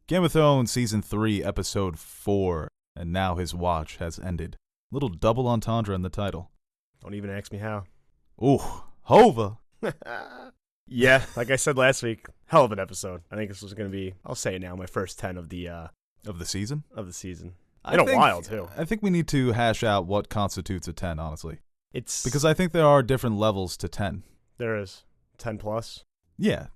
Game of Thrones Season 3, Episode 4, and now his watch has ended. Little double entendre in the title. Don't even ask me how. Ooh, Hova! Yeah, like I said last week, hell of an episode. I think this was going to be, I'll say it now, my first 10 of the season? Of the season. In a while, too. I think we need to hash out what constitutes a 10, honestly. Because I think there are different levels to 10. There is. 10 plus? Yeah,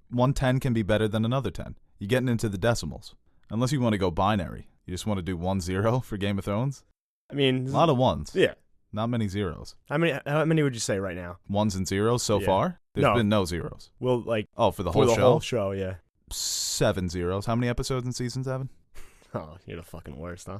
one 10 can be better than another 10. You're getting into the decimals. Unless you want to go binary. You just want to do 1-0 for Game of Thrones? I mean... A lot of ones. Yeah. Not many zeros. How many would you say right now? Ones and zeros so far? There's been no zeros. Well, for the whole show? For the whole show, yeah. 7 zeros. How many episodes in Season 7? Oh, you're the fucking worst, huh?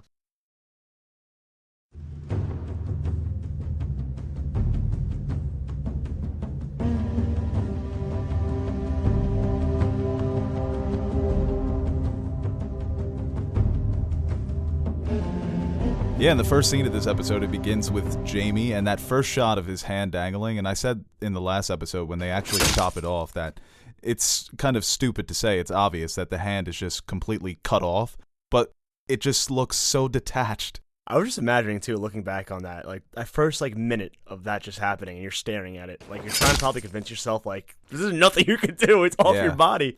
Yeah, in the first scene of this episode, it begins with Jaime and that first shot of his hand dangling. And I said in the last episode when they actually chop it off that it's kind of stupid to say. It's obvious that the hand is just completely cut off, but it just looks so detached. I was just imagining, too, looking back on that, that first, minute of that just happening, and you're staring at it. You're trying to probably convince yourself, this is nothing you can do. It's off your body.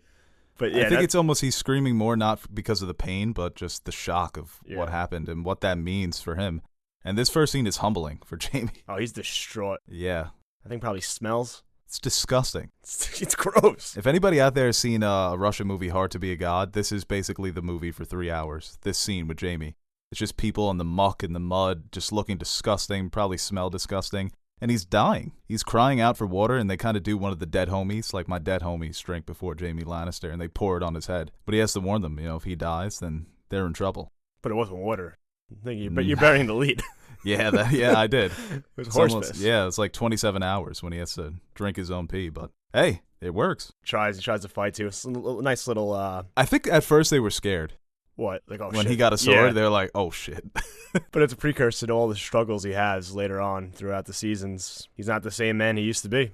But yeah, I think it's almost he's screaming more not because of the pain, but just the shock of what happened and what that means for him. And this first scene is humbling for Jaime. Oh, he's distraught. Yeah. I think probably smells. It's disgusting. It's gross. If anybody out there has seen a Russian movie, Hard to Be a God, this is basically the movie for 3 hours. This scene with Jaime. It's just people in the muck and the mud, just looking disgusting, probably smell disgusting. And he's dying. He's crying out for water, and they kind of do one of the dead homies, like my dead homies drink before Jaime Lannister, and they pour it on his head. But he has to warn them, if he dies, then they're in trouble. But it wasn't water. You're burying the lead. Yeah, I did. It was horse piss. Yeah, it's 27 hours when he has to drink his own pee, but hey, it works. He tries to fight too. It's a nice little... I think at first they were scared. What? When he got a sword, they're like, oh shit. But it's a precursor to all the struggles he has later on throughout the seasons. He's not the same man he used to be.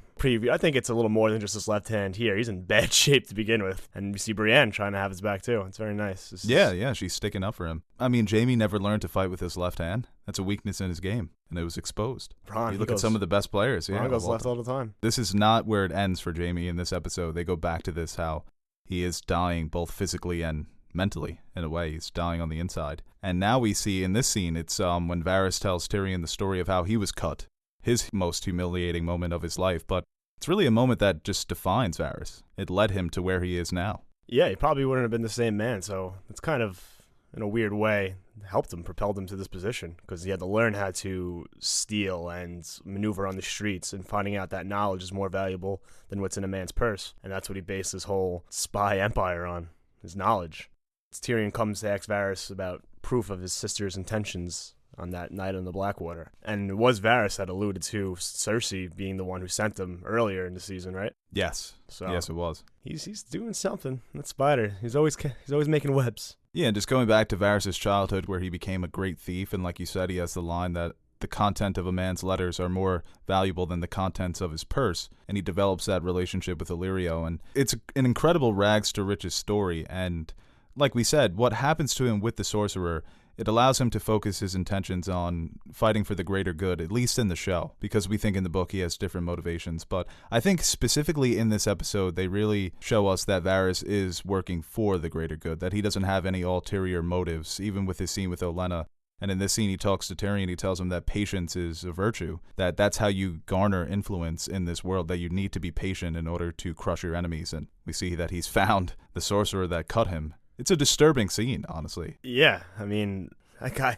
I think it's a little more than just his left hand here. He's in bad shape to begin with. And you see Brienne trying to have his back too. It's very nice. Yeah, she's sticking up for him. I mean, Jaime never learned to fight with his left hand. That's a weakness in his game. And it was exposed. You look at some of the best players. Ron goes left all the time. This is not where it ends for Jaime in this episode. They go back to this, how he is dying both physically and mentally, in a way. He's dying on the inside. And now we see in this scene, it's when Varys tells Tyrion the story of how he was cut, his most humiliating moment of his life. But it's really a moment that just defines Varys. It led him to where he is now. Yeah, he probably wouldn't have been the same man, so it's kind of, in a weird way, helped him, propelled him to this position, because he had to learn how to steal and maneuver on the streets, and finding out that knowledge is more valuable than what's in a man's purse. And that's what he based his whole spy empire on, his knowledge. Tyrion comes to ask Varys about proof of his sister's intentions on that night on the Blackwater. And it was Varys that alluded to Cersei being the one who sent them earlier in the season, right? Yes. Yes, it was. He's doing something. That spider. He's always making webs. Yeah, and just going back to Varys' childhood where he became a great thief, and like you said, he has the line that the content of a man's letters are more valuable than the contents of his purse, and he develops that relationship with Illyrio. And it's an incredible rags to riches story, and like we said, what happens to him with the sorcerer, it allows him to focus his intentions on fighting for the greater good, at least in the show, because we think in the book he has different motivations. But I think specifically in this episode, they really show us that Varys is working for the greater good, that he doesn't have any ulterior motives, even with his scene with Olenna. And in this scene, he talks to Tyrion, he tells him that patience is a virtue, that that's how you garner influence in this world, that you need to be patient in order to crush your enemies. And we see that he's found the sorcerer that cut him. It's a disturbing scene, honestly. Yeah, I mean, that guy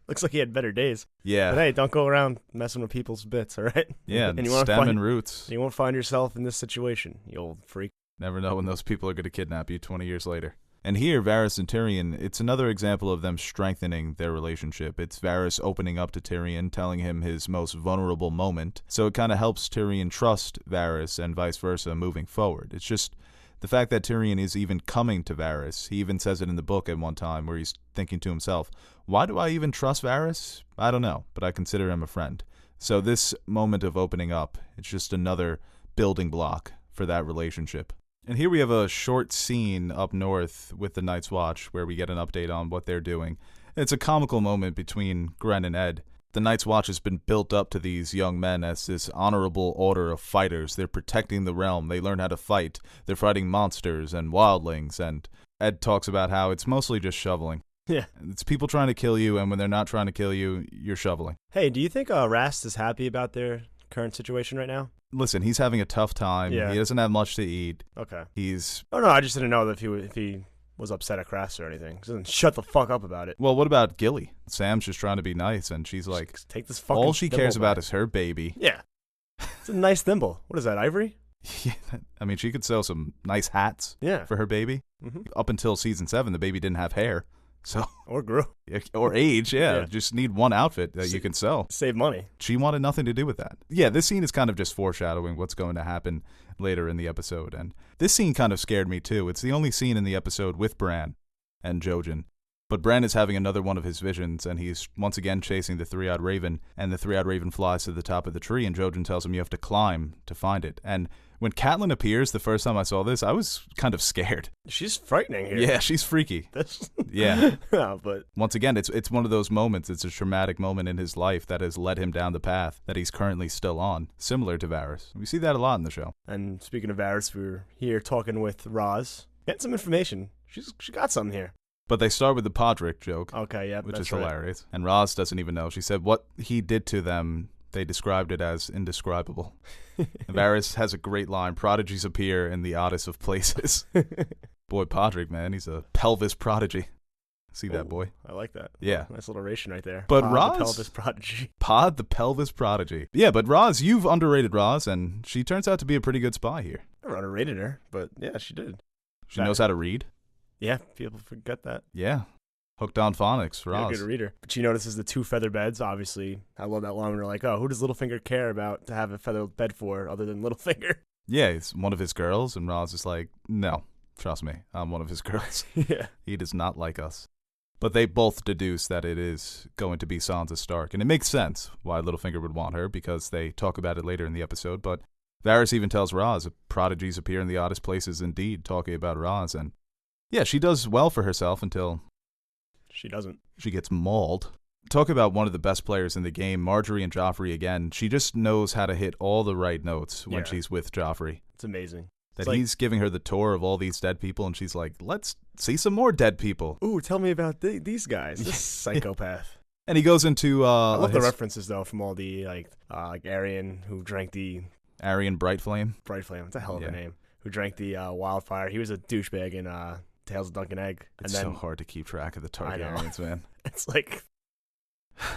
looks like he had better days. Yeah. But hey, don't go around messing with people's bits, all right? Yeah, and stem and roots. You won't find yourself in this situation, you old freak. Never know when those people are going to kidnap you 20 years later. And here, Varys and Tyrion, it's another example of them strengthening their relationship. It's Varys opening up to Tyrion, telling him his most vulnerable moment. So it kind of helps Tyrion trust Varys and vice versa moving forward. It's just the fact that Tyrion is even coming to Varys. He even says it in the book at one time where he's thinking to himself, why do I even trust Varys? I don't know, but I consider him a friend. So this moment of opening up, it's just another building block for that relationship. And here we have a short scene up north with the Night's Watch where we get an update on what they're doing. It's a comical moment between Gren and Ed. The Night's Watch has been built up to these young men as this honorable order of fighters. They're protecting the realm. They learn how to fight. They're fighting monsters and wildlings. And Ed talks about how it's mostly just shoveling. Yeah. It's people trying to kill you, and when they're not trying to kill you, you're shoveling. Hey, do you think Rast is happy about their current situation right now? Listen, he's having a tough time. Yeah. He doesn't have much to eat. Okay. Oh, no, I just didn't know if he was upset at Rast or anything. He doesn't shut the fuck up about it. Well, what about Gilly? Sam's just trying to be nice, and she's like, just take this fucking all she cares thimble about back. is her baby. Yeah. It's a nice thimble. What is that, ivory? Yeah, I mean, she could sew some nice hats Yeah. for her baby. Mm-hmm. Up until season 7, the baby didn't have hair. So Or grew. or age, yeah. Yeah. Just need one outfit that you can sell. Save money. She wanted nothing to do with that. Yeah, this scene is kind of just foreshadowing what's going to happen later in the episode. And this scene kind of scared me too. It's the only scene in the episode with Bran and Jojen. But Bran is having another one of his visions, and he's once again chasing the three-eyed raven, and the three-eyed raven flies to the top of the tree, and Jojen tells him you have to climb to find it. And when Catelyn appears the first time I saw this, I was kind of scared. She's frightening here. Yeah, she's freaky. Yeah. Yeah. But Once again, it's one of those moments, it's a traumatic moment in his life that has led him down the path that he's currently still on, similar to Varys. We see that a lot in the show. And speaking of Varys, we were here talking with Roz. Getting some information. She got something here. But they start with the Podrick joke, Okay, yeah, which that's is right. hilarious. And Roz doesn't even know. She said what he did to them, they described it as indescribable. Varys has a great line, prodigies appear in the oddest of places. Boy, Podrick, man, he's a pelvis prodigy. See that, boy? I like that. Yeah. Nice alliteration right there. But Pod, Roz- the pelvis prodigy. Pod the pelvis prodigy. Yeah, but Roz, you've underrated Roz, and she turns out to be a pretty good spy here. I never underrated her, but yeah, she did. She knows how to read. Yeah, people forget that. Yeah. Hooked on phonics, You're a Roz. good reader. But she notices the 2 feather beds, obviously. I love that line when they're like, oh, who does Littlefinger care about to have a feather bed for other than Littlefinger? Yeah, it's one of his girls, and Roz is like, no, trust me, I'm one of his girls. Yeah. He does not like us. But they both deduce that it is going to be Sansa Stark, and it makes sense why Littlefinger would want her, because they talk about it later in the episode, but Varys even tells Roz, prodigies appear in the oddest places indeed, talking about Roz, and yeah, she does well for herself until She doesn't. she gets mauled. Talk about one of the best players in the game, Marjorie and Joffrey again. She just knows how to hit all the right notes when Yeah. she's with Joffrey. It's amazing. That It's like, he's giving her the tour of all these dead people, and she's like, let's see some more dead people. ooh, tell me about these guys. This psychopath. And he goes into I love the his references, though, from all the, like Aryan, who drank the Aryan Brightflame. Bright Flame. It's a hell of Yeah. a name. Who drank the wildfire. He was a douchebag in Tales of Dunk and Egg. It's and then so hard to keep track of the I know. Targaryens, man. it's like,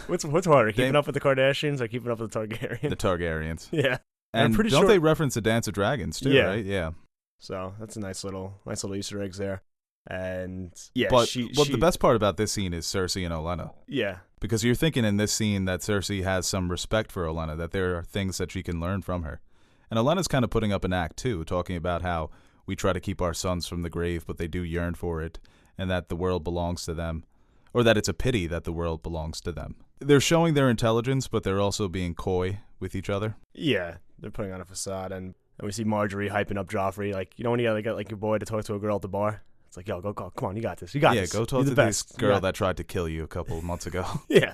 what's harder, keeping They- up with the Kardashians or keeping up with the Targaryens? The Targaryens. Yeah. And I'm And pretty don't sure- they reference the Dance of Dragons, too, Yeah. right? Yeah. So that's a nice little Easter eggs there. And yeah, But she the best part about this scene is Cersei and Olenna. Yeah. Because you're thinking in this scene that Cersei has some respect for Olenna, that there are things that she can learn from her. And Olenna's kind of putting up an act, too, talking about how we try to keep our sons from the grave, but they do yearn for it, and that the world belongs to them. Or that it's a pity that the world belongs to them. They're showing their intelligence, but they're also being coy with each other. Yeah, they're putting on a facade, and we see Marjorie hyping up Joffrey. Like, you know when you got like your boy to talk to a girl at the bar? It's like, yo, go, come on, you got this. You got Yeah, this. go talk You're to the this best. girl that tried to kill you a couple of months ago. Yeah.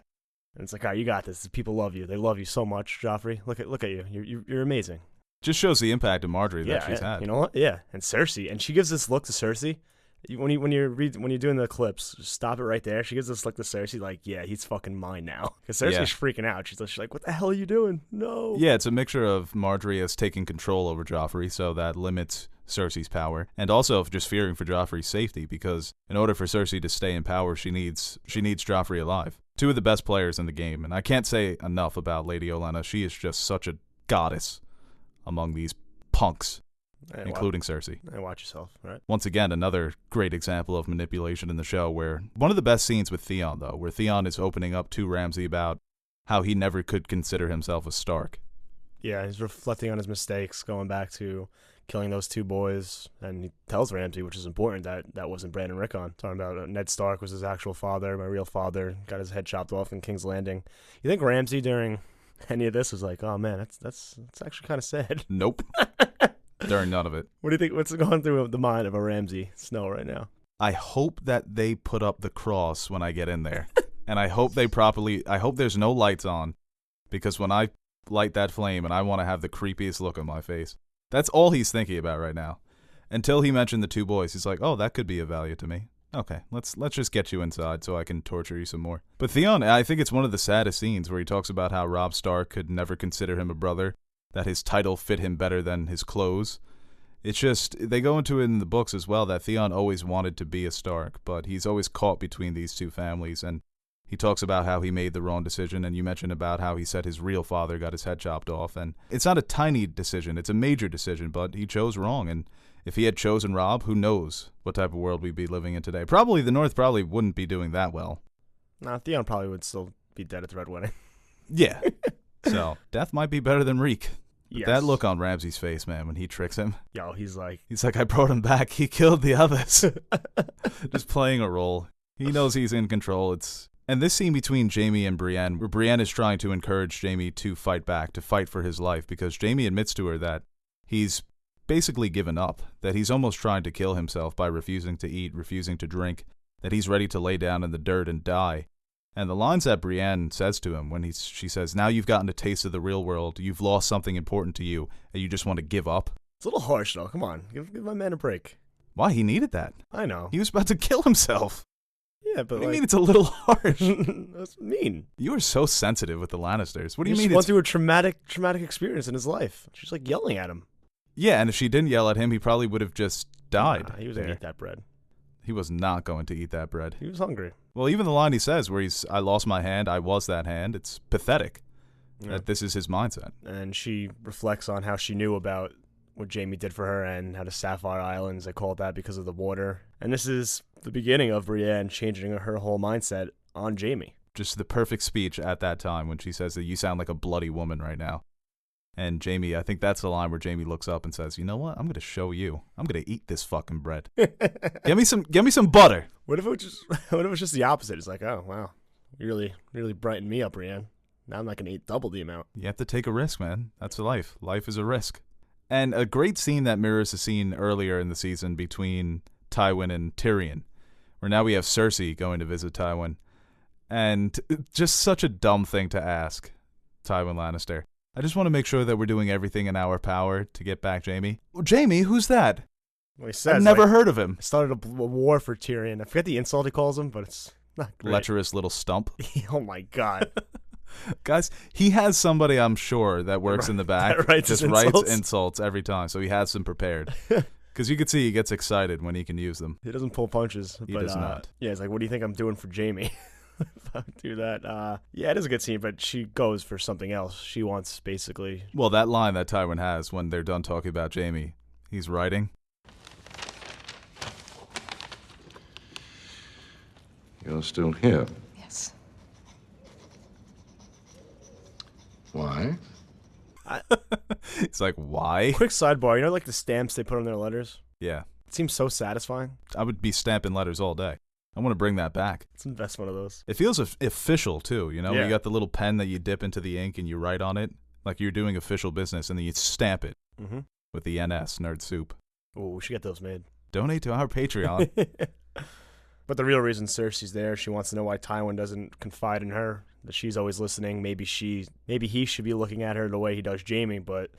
And it's like, all right, you got this. The people love you. They love you so much, Joffrey. Look at you. You're amazing. Just shows the impact of Marjorie that she's had. You know what? Yeah. And Cersei, and she gives this look to Cersei. When you're doing the clips, stop it right there. She gives this look to Cersei, like, yeah, he's fucking mine now. Because Cersei's freaking out. She's like, what the hell are you doing? No. Yeah, it's a mixture of Marjorie as taking control over Joffrey, so that limits Cersei's power, and also of just fearing for Joffrey's safety, because in order for Cersei to stay in power, she needs Joffrey alive. Two of the best players in the game, and I can't say enough about Lady Olenna. She is just such a goddess among these punks, including Cersei. And watch yourself, right? Once again, another great example of manipulation in the show, where one of the best scenes with Theon, though, where Theon is opening up to Ramsay about how he never could consider himself a Stark. Yeah, he's reflecting on his mistakes, going back to killing those 2 boys, and he tells Ramsay, which is important, that wasn't Bran and Rickon. Talking about Ned Stark was his actual father, my real father, got his head chopped off in King's Landing. You think Ramsay during any of this was like, oh man, that's actually kind of sad? Nope. during none of it. What do you think? What's going through the mind of a Ramsay Snow right now? I hope that they put up the cross when I get in there. And I hope there's no lights on, because when I light that flame and I want to have the creepiest look on my face. That's all he's thinking about right now. Until he mentioned the two boys, he's like, oh, that could be of value to me. Okay, let's just get you inside so I can torture you some more. But Theon, I think it's one of the saddest scenes where he talks about how Robb Stark could never consider him a brother, that his title fit him better than his clothes. It's just, they go into it in the books as well, that Theon always wanted to be a Stark, but he's always caught between these two families, and he talks about how he made the wrong decision, and you mentioned about how he said his real father got his head chopped off, and it's not a tiny decision, it's a major decision, but he chose wrong, and if he had chosen Robb, who knows what type of world we'd be living in today. Probably the North probably wouldn't be doing that well. Nah, Theon probably would still be dead at the Red Wedding. Yeah. So, death might be better than Reek. But Yes. that look on Ramsay's face, man, when he tricks him. Yo, he's like, I brought him back. He killed the others. Just playing a role. He knows he's in control. And this scene between Jaime and Brienne, where Brienne is trying to encourage Jaime to fight back, to fight for his life, because Jaime admits to her that he's basically given up, that he's almost trying to kill himself by refusing to eat, refusing to drink, that he's ready to lay down in the dirt and die. And the lines that Brienne says to him when she says, now you've gotten a taste of the real world, you've lost something important to you, and you just want to give up. it's a little harsh, though. Come on. Give my man a break. Why? He needed that. I know. He was about to kill himself. Yeah, but What do you mean it's a little harsh? that's mean. You are so sensitive with the Lannisters. What do you He mean? just went through a traumatic experience in his life. She's like yelling at him. Yeah, and if she didn't yell at him, he probably would have just died. Nah, he was going to eat that bread. He was not going to eat that bread. He was hungry. Well, even the line he says where I lost my hand, I was that hand, it's pathetic that this is his mindset. And she reflects on how she knew about what Jaime did for her and how the Sapphire Islands, they call it that because of the water. And this is the beginning of Brienne changing her whole mindset on Jaime. Just the perfect speech at that time when she says that you sound like a bloody woman right now. And Jaime, I think that's the line where Jaime looks up and says, you know what? I'm going to show you. I'm going to eat this fucking bread. Give me some butter. What if it was just the opposite? It's like, oh, wow. You really brightened me up, Brienne. Now I'm not going to eat double the amount. You have to take a risk, man. That's life. Life is a risk. And a great scene that mirrors a scene earlier in the season between Tywin and Tyrion, where now we have Cersei going to visit Tywin. And just such a dumb thing to ask Tywin Lannister. I just want to make sure that we're doing everything in our power to get back Jaime. Well, Jaime, who's that? Well, he says, I've never heard of him. I started a war for Tyrion. I forget the insult he calls him, but it's not great. Lecherous little stump. Oh, my God. Guys, he has somebody, I'm sure, that works in the back. That writes just his writes insults? insults every time, so he has them prepared. Because you can see he gets excited when he can use them. He doesn't pull punches. He but, does not. Yeah, he's like, what do you think I'm doing for Jaime? If I do that. Yeah, it is a good scene, but she goes for something else. She wants, basically... Well, that line that Tywin has when they're done talking about Jaime, he's writing. You're still here. Yes. Why? It's like, why? Quick sidebar, you know like the stamps they put on their letters? Yeah. It seems so satisfying. I would be stamping letters all day. I want to bring that back. Let's invest one of those. It feels official, too, you know? Yeah. You got the little pen that you dip into the ink and you write on it, like you're doing official business, and then you stamp it with the NS, Nerd Soup. Oh, we should get those made. Donate to our Patreon. But the real reason Cersei's there, she wants to know why Tywin doesn't confide in her, that she's always listening. Maybe he should be looking at her the way he does Jaime, but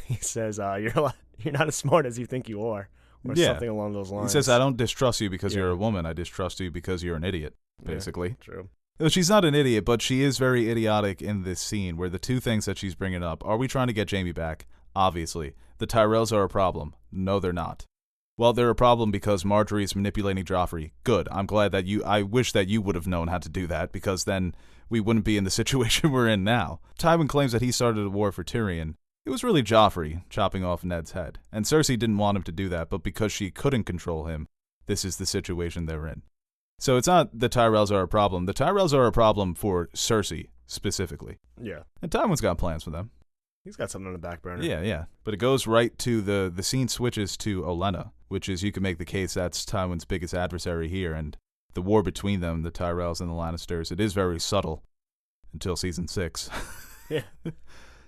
he says, you're not as smart as you think you are. Or something along those lines. He says, I don't distrust you because you're a woman. I distrust you because you're an idiot, basically. Yeah, true. Well, she's not an idiot, but she is very idiotic in this scene where the two things that she's bringing up, are we trying to get Jaime back? Obviously. The Tyrells are a problem. No, they're not. Well, they're a problem because Marjorie is manipulating Joffrey. Good. I'm glad that I wish that you would have known how to do that, because then we wouldn't be in the situation we're in now. Tywin claims that he started a war for Tyrion. It was really Joffrey chopping off Ned's head, and Cersei didn't want him to do that, but because she couldn't control him, this is the situation they're in. So it's not the Tyrells are a problem. The Tyrells are a problem for Cersei, specifically. Yeah. And Tywin's got plans for them. He's got something on the back burner. Yeah. But it goes right to the scene switches to Olenna, which is, you can make the case that's Tywin's biggest adversary here, and the war between them, the Tyrells and the Lannisters, it is very subtle until season 6. Yeah.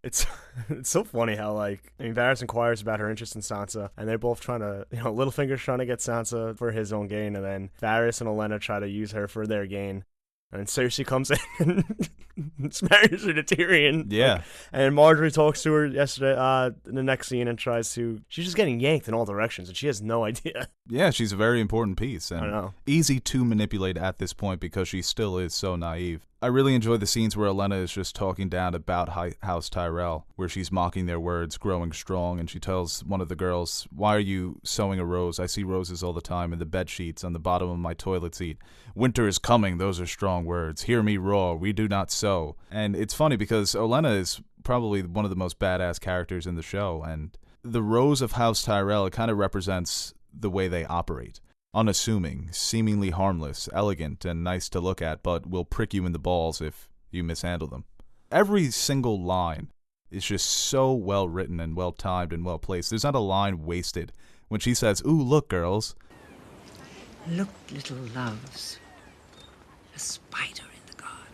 It's it's so funny how, like, I mean, Varys inquires about her interest in Sansa, and they're both trying to, Littlefinger's trying to get Sansa for his own gain, and then Varys and Olenna try to use her for their gain. And Cersei comes in and marries her to Tyrion. Yeah. And Marjorie talks to her yesterday in the next scene and she's just getting yanked in all directions, and she has no idea. Yeah, she's a very important piece, and I know. easy to manipulate at this point because she still is so naive. I really enjoy the scenes where Olenna is just talking down about House Tyrell, where she's mocking their words, growing strong, and she tells one of the girls, "Why are you sewing a rose? I see roses all the time in the bed sheets on the bottom of my toilet seat. Winter is coming, those are strong words. Hear me roar, we do not sew." And it's funny because Olenna is probably one of the most badass characters in the show, and the rose of House Tyrell, it kind of represents the way they operate. Unassuming, seemingly harmless, elegant, and nice to look at, but will prick you in the balls if you mishandle them. Every single line is just so well written and well timed and well placed. There's not a line wasted. When she says, "Ooh, look, girls." Look, little loves. A spider in the garden.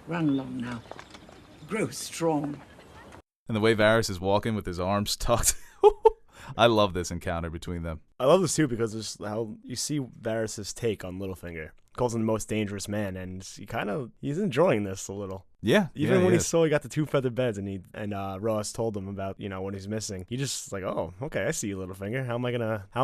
Run along now. Grow strong. And the way Varys is walking with his arms tucked. I love this encounter between them. I love this too because it's how you see Varys' take on Littlefinger. Calls him the most dangerous man, and he's enjoying this a little. Yeah. Even when he he saw he got the 2 feathered beds, and Ross told him about what he's missing. He just like, oh, okay, I see you, Littlefinger. How am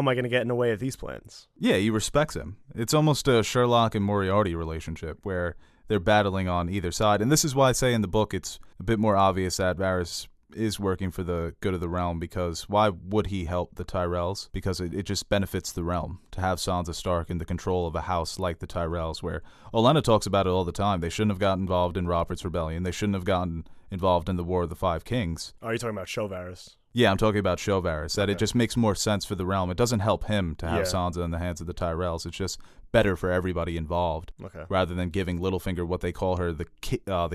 I gonna get in the way of these plans? Yeah, he respects him. It's almost a Sherlock and Moriarty relationship where they're battling on either side, and this is why I say in the book it's a bit more obvious that Varys is working for the good of the realm, because why would he help the Tyrells? Because it just benefits the realm to have Sansa Stark in the control of a house like the Tyrells, where Olenna talks about it all the time. They shouldn't have gotten involved in Robert's Rebellion. They shouldn't have gotten involved in the War of the Five Kings. Oh, are you talking about Show Varys? Yeah, I'm talking about Show Varys, that Okay. it just makes more sense for the realm. It doesn't help him to have Yeah. Sansa in the hands of the Tyrells. It's just better for everybody involved, Okay. rather than giving Littlefinger what they call her the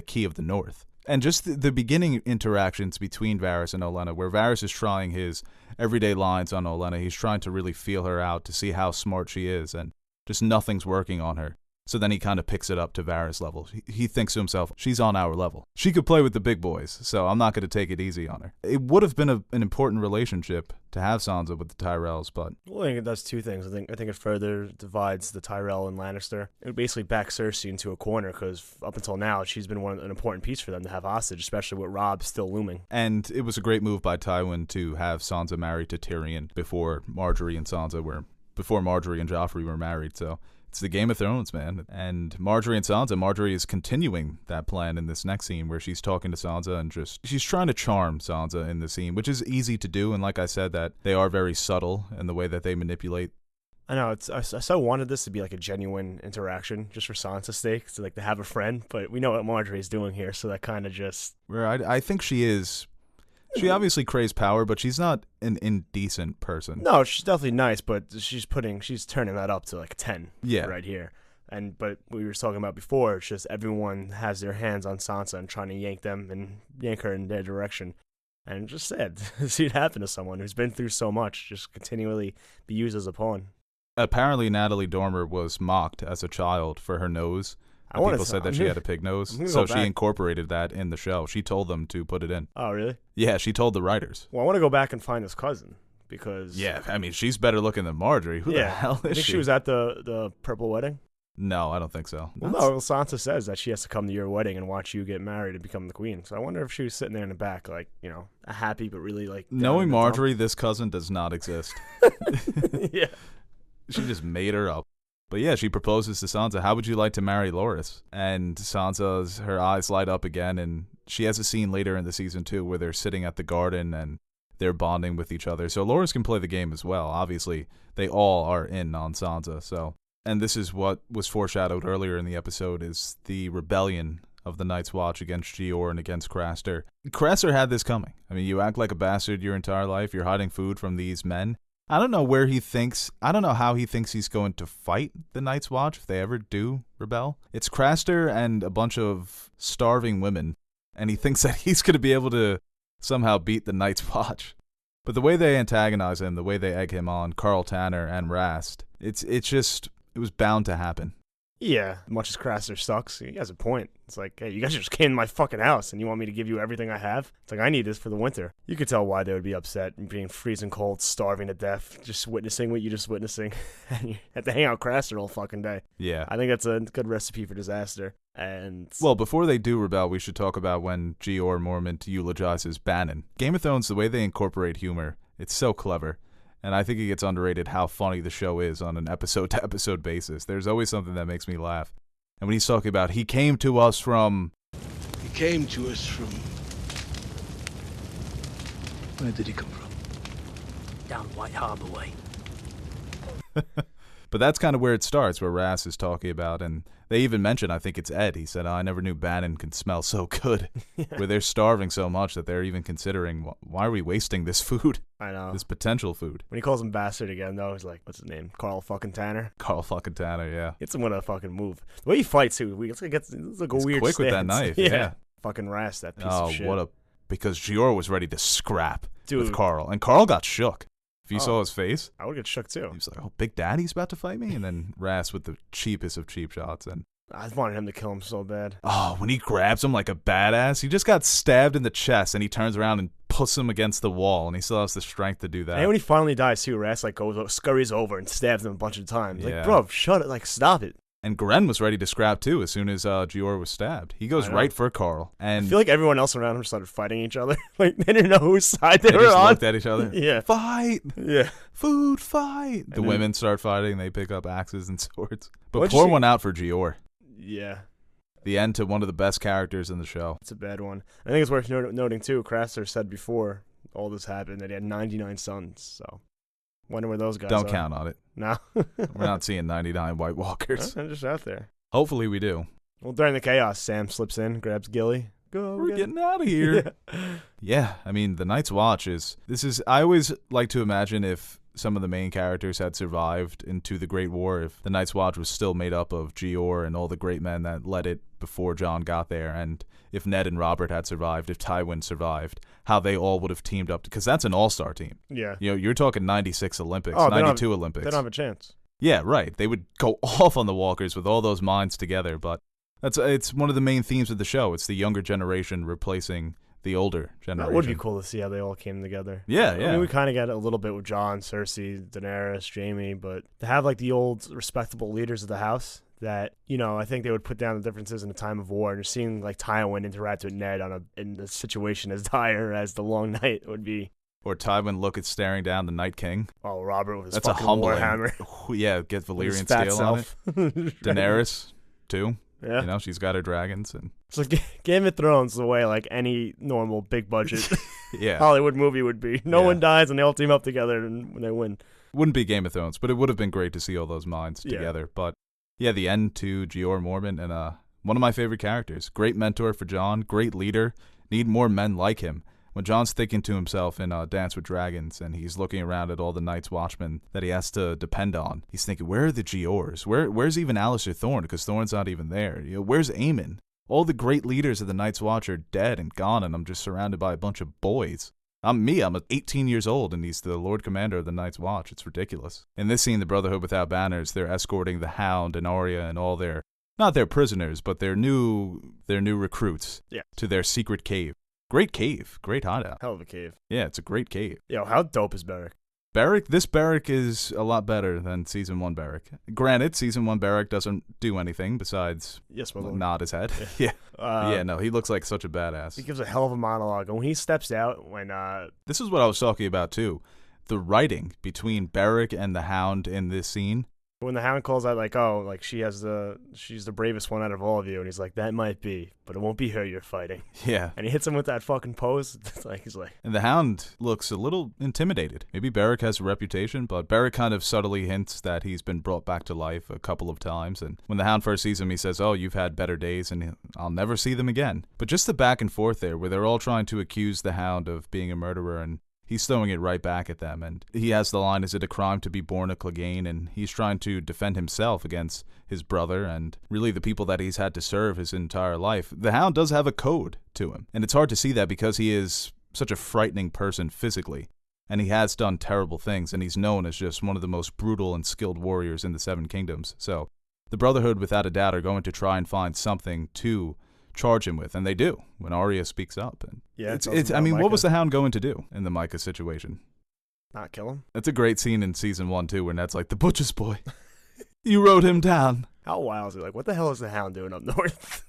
key of the North. And just the beginning interactions between Varys and Olenna, where Varys is trying his everyday lines on Olenna. He's trying to really feel her out to see how smart she is, and just nothing's working on her. So then he kind of picks it up to Varys' level. He thinks to himself, she's on our level. She could play with the big boys, so I'm not going to take it easy on her. It would have been an important relationship to have Sansa with the Tyrells, but... Well, I think it does two things. I think it further divides the Tyrell and Lannister. It would basically back Cersei into a corner, because up until now, she's been an important piece for them to have hostage, especially with Robb still looming. And it was a great move by Tywin to have Sansa married to Tyrion before Marjorie and Joffrey were married, so... It's the Game of Thrones, man. And Marjorie is continuing that plan in this next scene where she's talking to Sansa and she's trying to charm Sansa in the scene, which is easy to do. And like I said, that they are very subtle in the way that they manipulate. I know, I so wanted this to be like a genuine interaction just for Sansa's sake, to have a friend, but we know what Marjorie is doing here, so that kind of just... Where I think she is... She obviously craves power, but she's not an indecent person. No, she's definitely nice, but she's turning that up to like 10 right here. But we were talking about before, it's just everyone has their hands on Sansa and trying to yank her in their direction. And just sad to see it happen to someone who's been through so much, just continually be used as a pawn. Apparently, Natalie Dormer was mocked as a child for her nose. People said that she had a pig nose, so she incorporated that in the show. She told them to put it in. Oh, really? Yeah, she told the writers. Well, I want to go back and find his cousin, because... Yeah, I mean, she's better looking than Marjorie. Who the hell is she? I think she was at the Purple Wedding. No, I don't think so. Well, no, Sansa says that she has to come to your wedding and watch you get married and become the queen. So I wonder if she was sitting there in the back, a happy but really, Knowing Marjorie, this cousin does not exist. Yeah. She just made her up. But yeah, she proposes to Sansa, how would you like to marry Loras? And her eyes light up again, and she has a scene later in the season 2 where they're sitting at the garden and they're bonding with each other. So Loras can play the game as well. Obviously, they all are in on Sansa. So, and this is what was foreshadowed earlier in the episode, is the rebellion of the Night's Watch against Gior and against Craster. Craster had this coming. I mean, you act like a bastard your entire life. You're hiding food from these men. I don't know how he thinks he's going to fight the Night's Watch if they ever do rebel. It's Craster and a bunch of starving women, and he thinks that he's going to be able to somehow beat the Night's Watch. But the way they antagonize him, the way they egg him on, Carl Tanner and Rast, it was bound to happen. Yeah, much as Craster sucks, he has a point. It's like, hey, you guys just came to my fucking house and you want me to give you everything I have? It's like, I need this for the winter. You could tell why they would be upset and being freezing cold, starving to death, just witnessing what you're just witnessing. And you have to hang out with Craster all fucking day. Yeah. I think that's a good recipe for disaster. And well, before they do rebel, we should talk about when Jeor Mormont eulogizes Bannon. Game of Thrones, the way they incorporate humor, it's so clever. And I think it gets underrated how funny the show is on an episode-to-episode basis. There's always something that makes me laugh. And when he's talking about, he came to us from... He came to us from... Where did he come from? Down White Harbor way. But that's kind of where it starts, where Ras is talking about, and they even mention, I think it's Ed, he said, I never knew Bannon can smell so good. Where they're starving so much that they're even considering, why are we wasting this food? I know. This potential food. When he calls him bastard again, though, he's like, what's his name? Carl fucking Tanner? Carl fucking Tanner, yeah. Hits him with a fucking move. The way he fights, too, it's like a He's weird quick with that stance. knife, yeah. Fucking Ras, that piece of shit. Because Jeor was ready to scrap Dude. with Carl, and Carl got shook. If you saw his face, I would get shook, too. He was like, oh, Big Daddy's about to fight me? And then Ras with the cheapest of cheap shots, and I wanted him to kill him so bad. oh, when he grabs him like a badass, he just got stabbed in the chest, and he turns around and puts him against the wall, and he still has the strength to do that. And when he finally dies, too, Ras like scurries over and stabs him a bunch of times. Yeah. Like, bro, shut it. Like, stop it. And Gren was ready to scrap too as soon as Jeor was stabbed. He goes right for Carl. And I feel like everyone else around him started fighting each other. Like, they didn't know whose side they they were just on. looked at each other. Yeah. Fight! Yeah. Food, fight! The then- women start fighting. They pick up axes and swords. But What'd you pour see- one out for Jeor. Yeah. The end to one of the best characters in the show. It's a bad one. I think it's worth noting, too, Craster said before all this happened that he had 99 sons, so wonder where those guys Don't are. count on it. No. We're not seeing 99 White Walkers. They're just out there. Hopefully we do. Well, during the chaos, Sam slips in, grabs Gilly. Go, We're getting out of here. Yeah, I mean, the Night's Watch I always like to imagine if some of the main characters had survived into the Great War, if the Night's Watch was still made up of Jeor and all the great men that led it before Jon got there, and if Ned and Robert had survived, if Tywin survived, how they all would have teamed up, because that's an all-star team. Yeah. You know, you're talking 96 Olympics, Oh, 92 Olympics. They don't have a chance. Yeah, right. They would go off on the Walkers with all those minds together, but it's one of the main themes of the show. It's the younger generation replacing the older generation. That would be cool to see how they all came together. Yeah, I yeah. mean, we kind of got it a little bit with Jon, Cersei, Daenerys, Jaime, but to have like the old respectable leaders of the house that, you know, I think they would put down the differences in a time of war, and just seeing like Tywin interact with Ned in a situation as dire as the Long Night would be. Or Tywin look at staring down the Night King. Oh, Robert with his That's a fucking humbling. warhammer. Yeah, get With his Valyrian fat steel on it. self. Daenerys, too. Yeah. You know, she's got her dragons. And It's like Game of Thrones the way like any normal big budget yeah. Hollywood movie would be. No Yeah. one dies and they all team up together and they win. Wouldn't be Game of Thrones, but it would have been great to see all those minds Yeah. together. But yeah, the end to Jeor Mormont, and one of my favorite characters. Great mentor for Jon, great leader. Need more men like him. When Jon's thinking to himself in Dance with Dragons, and he's looking around at all the Night's Watchmen that he has to depend on, he's thinking, where are the Jeors? Where's even Alistair Thorne? Because Thorne's not even there. You know, where's Aemon? All the great leaders of the Night's Watch are dead and gone, and I'm just surrounded by a bunch of boys. I'm 18 years old, and he's the Lord Commander of the Night's Watch. It's ridiculous. In this scene, the Brotherhood Without Banners, they're escorting the Hound and Arya and all their, not their prisoners, but their new recruits to their secret cave. Great cave. Great hideout. Hell of a cave. Yeah, it's a great cave. Yo, how dope is Beric? This Beric is a lot better than Season 1 Beric. Granted, Season 1 Beric doesn't do anything besides Yes, my lord. nod his head. Yeah. Yeah. No, he looks like such a badass. He gives a hell of a monologue. And when he steps out, This is what I was talking about, too. The writing between Beric and the Hound in this scene. When the Hound calls out, like, oh, like she's the bravest one out of all of you, and he's like, that might be, but it won't be her you're fighting. Yeah. And he hits him with that fucking pose. He's like, And the Hound looks a little intimidated. Maybe Beric has a reputation, but Beric kind of subtly hints that he's been brought back to life a couple of times. And when the Hound first sees him, he says, oh, you've had better days, and I'll never see them again. But just the back and forth there, where they're all trying to accuse the Hound of being a murderer, and he's throwing it right back at them. And he has the line, is it a crime to be born a Clegane? And he's trying to defend himself against his brother and really the people that he's had to serve his entire life. The Hound does have a code to him. And it's hard to see that because he is such a frightening person physically. And he has done terrible things. And he's known as just one of the most brutal and skilled warriors in the Seven Kingdoms. So The Brotherhood, without a doubt, are going to try and find something to charge him with, and they do when Arya speaks up. And Yeah, I mean, what was the Hound going to do in the Micah situation? Not kill him. It's a great scene in season 1 too, where Ned's like, "The butcher's boy, you rode him down." How wild is it? Like, what the hell is the Hound doing up north?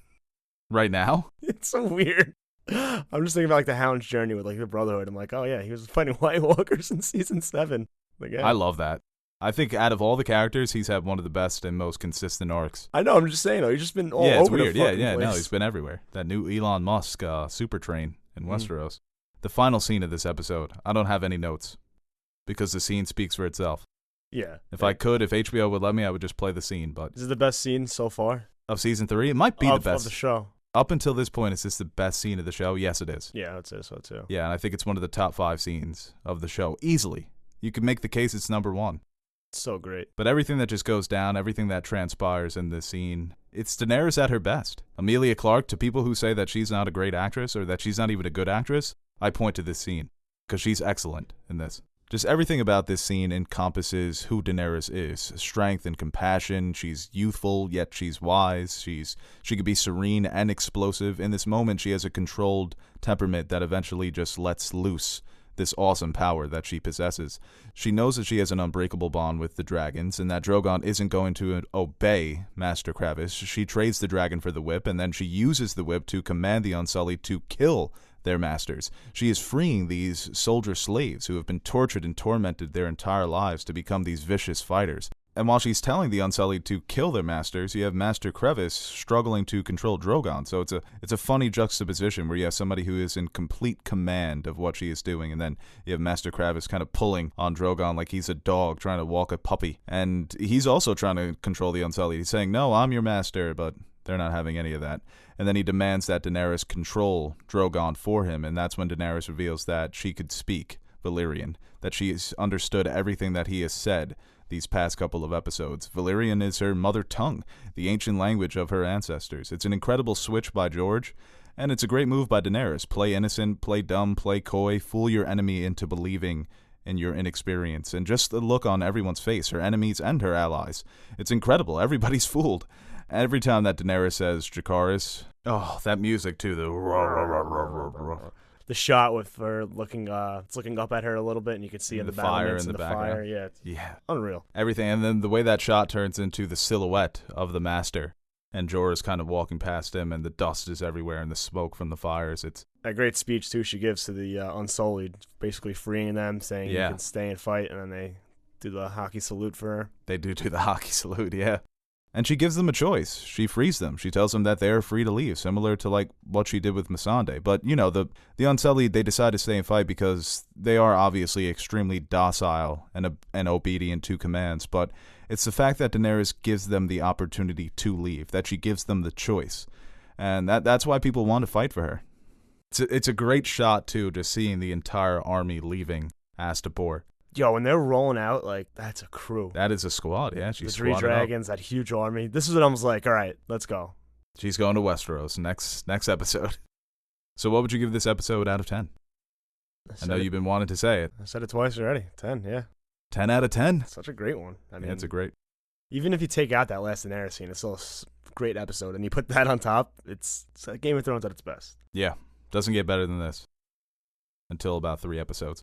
Right now, It's so weird. I'm just thinking about like the Hound's journey with like the Brotherhood. I'm like, oh yeah, he was fighting White Walkers in season 7. Like, yeah. I love that. I think out of all the characters, he's had one of the best and most consistent arcs. I know. I'm just saying. He's just been all Yeah, it's over weird. the Yeah, fucking yeah. place. No, he's been everywhere. That new Elon Musk super train in Mm. Westeros. The final scene of this episode. I don't have any notes because the scene speaks for itself. Yeah. If HBO would let me, I would just play the scene. But Is it the best scene so far of season 3, it might be the best of the show? Up until this point, is this the best scene of the show? Yes, it is. Yeah, I would say so too. Yeah, and I think it's one of the top 5 scenes of the show. Easily. You could make the case it's number 1. It's so great. But everything that just goes down, everything that transpires in this scene, it's Daenerys at her best. Emilia Clarke, to people who say that she's not a great actress or that she's not even a good actress, I point to this scene because she's excellent in this. Just everything about this scene encompasses who Daenerys is. Strength and compassion. She's youthful, yet she's wise. She could be serene and explosive. In this moment, she has a controlled temperament that eventually just lets loose this awesome power that she possesses. She knows that she has an unbreakable bond with the dragons, and that Drogon isn't going to obey Master Kravis. She trades the dragon for the whip, and then she uses the whip to command the Unsullied to kill their masters. She is freeing these soldier slaves who have been tortured and tormented their entire lives to become these vicious fighters. And while she's telling the Unsullied to kill their masters, you have Master Kravis struggling to control Drogon. So it's a funny juxtaposition where you have somebody who is in complete command of what she is doing, and then you have Master Kravis kind of pulling on Drogon like he's a dog trying to walk a puppy. And he's also trying to control the Unsullied. He's saying, "No, I'm your master," but they're not having any of that. And then he demands that Daenerys control Drogon for him, and that's when Daenerys reveals that she could speak Valyrian, that she has understood everything that he has said these past couple of episodes. Valyrian is her mother tongue, the ancient language of her ancestors. It's an incredible switch by George, and it's a great move by Daenerys. Play innocent, play dumb, play coy, fool your enemy into believing in your inexperience. And just the look on everyone's face, her enemies and her allies. It's incredible. Everybody's fooled. Every time that Daenerys says Dracarys, oh, that music too, The shot with her looking up at her a little bit, and you can see in the fire battlements in and the the fire. background. Yeah, Yeah. unreal. Everything, and then the way that shot turns into the silhouette of the master, and Jorah's kind of walking past him, and the dust is everywhere, and the smoke from the fires. It's That great speech too she gives to the Unsullied, basically freeing them, saying Yeah. you can stay and fight, and then they do the hockey salute for her. they do the hockey salute, yeah. And she gives them a choice. She frees them. She tells them that they're free to leave, similar to like what she did with Missandei. But, you know, the Unsullied, they decide to stay and fight because they are obviously extremely docile and obedient to commands. But it's the fact that Daenerys gives them the opportunity to leave, that she gives them the choice. And that's why people want to fight for her. It's a great shot, too, just seeing the entire army leaving Astapor. Yo, when they're rolling out, like, that's a crew. That is a squad, yeah. The She's 3 dragons, that huge army. This is what I was like, all right, let's go. She's going to Westeros next episode. So what would you give this episode out of 10? I know you've been wanting to say it. I said it twice already. 10, yeah. 10 out of 10? Such a great one. I mean, Yeah, it's a great. even if you take out that last Daenerys scene, it's still a great episode, and you put that on top, it's Game of Thrones at its best. Yeah, doesn't get better than this. Until about 3 episodes.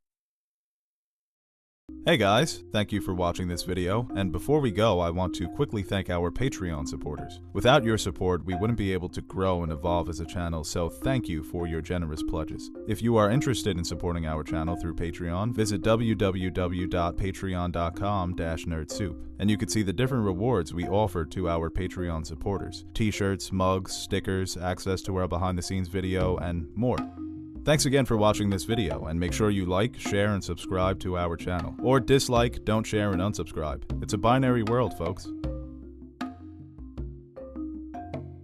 Hey guys, thank you for watching this video, and before we go, I want to quickly thank our Patreon supporters. Without your support, we wouldn't be able to grow and evolve as a channel, so thank you for your generous pledges. If you are interested in supporting our channel through Patreon, visit www.patreon.com/nerdsoup, and you can see the different rewards we offer to our Patreon supporters. T-shirts, mugs, stickers, access to our behind-the-scenes video, and more. Thanks again for watching this video, and make sure you like, share, and subscribe to our channel. Or dislike, don't share, and unsubscribe. It's a binary world, folks.